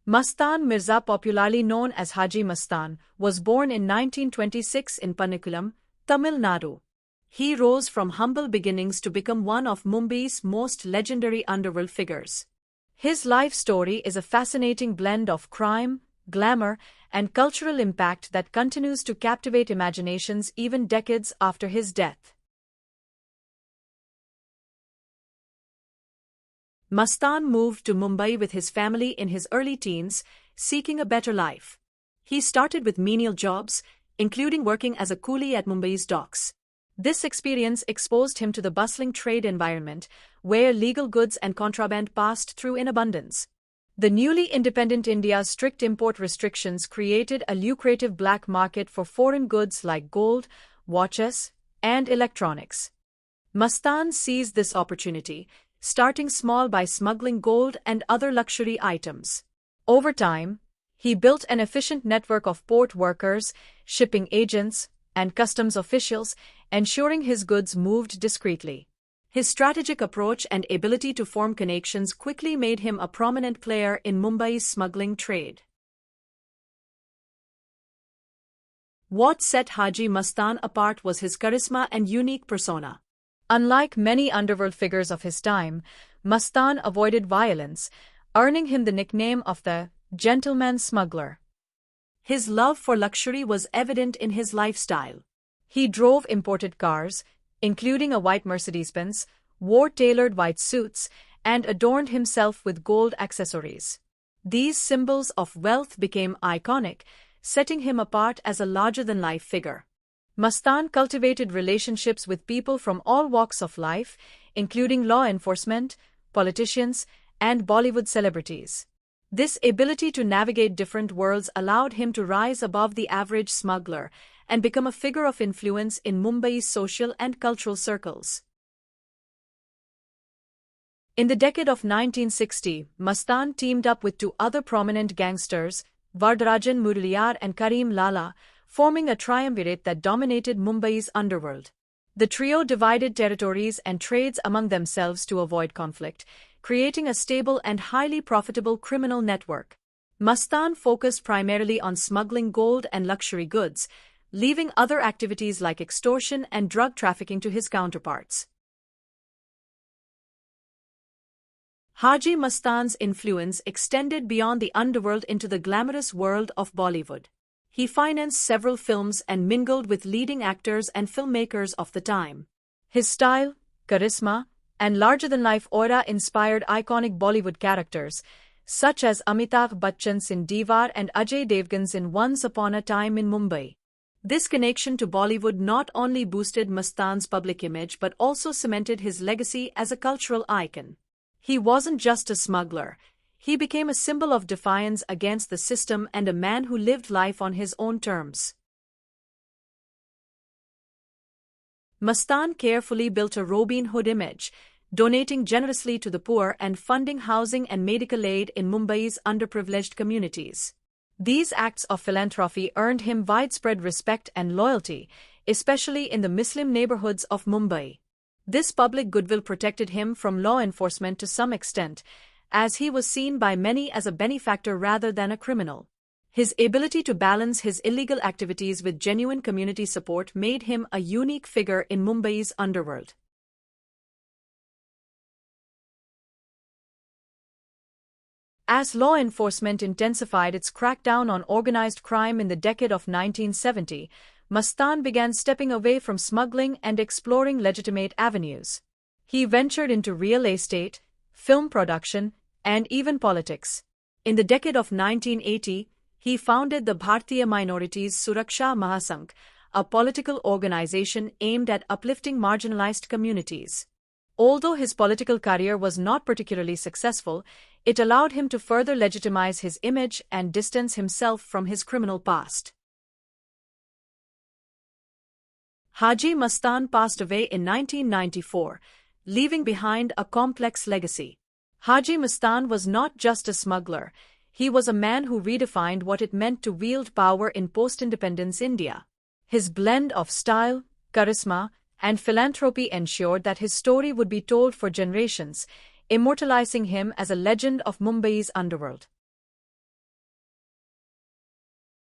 Mastan Mirza, popularly known as Haji Mastan, was born in 1926 in Pannikulam, Tamil Nadu. He rose from humble beginnings to become one of Mumbai's most legendary underworld figures. His life story is a fascinating blend of crime, glamour, and cultural impact that continues to captivate imaginations even decades after his death. Mastan moved to Mumbai with his family in his early teens, seeking a better life. He started with menial jobs, including working as a coolie at Mumbai's docks. This experience exposed him to the bustling trade environment, where legal goods and contraband passed through in abundance. The newly independent India's strict import restrictions created a lucrative black market for foreign goods like gold, watches, and electronics. Mastan seized this opportunity, starting small by smuggling gold and other luxury items. Over time, he built an efficient network of port workers, shipping agents, and customs officials, ensuring his goods moved discreetly. His strategic approach and ability to form connections quickly made him a prominent player in Mumbai's smuggling trade. What set Haji Mastan apart was his charisma and unique persona. Unlike many underworld figures of his time, Mastan avoided violence, earning him the nickname of the gentleman smuggler. His love for luxury was evident in his lifestyle. He drove imported cars, including a white Mercedes-Benz, wore tailored white suits, and adorned himself with gold accessories. These symbols of wealth became iconic, setting him apart as a larger-than-life figure. Mastan cultivated relationships with people from all walks of life, including law enforcement, politicians, and Bollywood celebrities. This ability to navigate different worlds allowed him to rise above the average smuggler and become a figure of influence in Mumbai's social and cultural circles. In the decade of 1960, Mastan teamed up with two other prominent gangsters, Vardarajan Muraliyar and Karim Lala, forming a triumvirate that dominated Mumbai's underworld. The trio divided territories and trades among themselves to avoid conflict, creating a stable and highly profitable criminal network. Mastan focused primarily on smuggling gold and luxury goods, leaving other activities like extortion and drug trafficking to his counterparts. Haji Mastan's influence extended beyond the underworld into the glamorous world of Bollywood. He financed several films and mingled with leading actors and filmmakers of the time. His style, charisma, and larger-than-life aura inspired iconic Bollywood characters, such as Amitabh Bachchan's in Diwar and Ajay Devgan's in Once Upon a Time in Mumbai. This connection to Bollywood not only boosted Mastan's public image but also cemented his legacy as a cultural icon. He wasn't just a smuggler. He became a symbol of defiance against the system and a man who lived life on his own terms. Mastan carefully built a Robin Hood image, donating generously to the poor and funding housing and medical aid in Mumbai's underprivileged communities. These acts of philanthropy earned him widespread respect and loyalty, especially in the Muslim neighborhoods of Mumbai. This public goodwill protected him from law enforcement to some extent, as he was seen by many as a benefactor rather than a criminal. His ability to balance his illegal activities with genuine community support made him a unique figure in Mumbai's underworld. As law enforcement intensified its crackdown on organized crime in the decade of 1970, Mastan began stepping away from smuggling and exploring legitimate avenues. He ventured into real estate, film production, and even politics. In the decade of 1980, he founded the Bharatiya Minorities Suraksha Mahasangh, a political organization aimed at uplifting marginalized communities. Although his political career was not particularly successful, it allowed him to further legitimize his image and distance himself from his criminal past. Haji Mastan passed away in 1994, leaving behind a complex legacy. Haji Mastan was not just a smuggler, he was a man who redefined what it meant to wield power in post-independence India. His blend of style, charisma, and philanthropy ensured that his story would be told for generations, immortalizing him as a legend of Mumbai's underworld.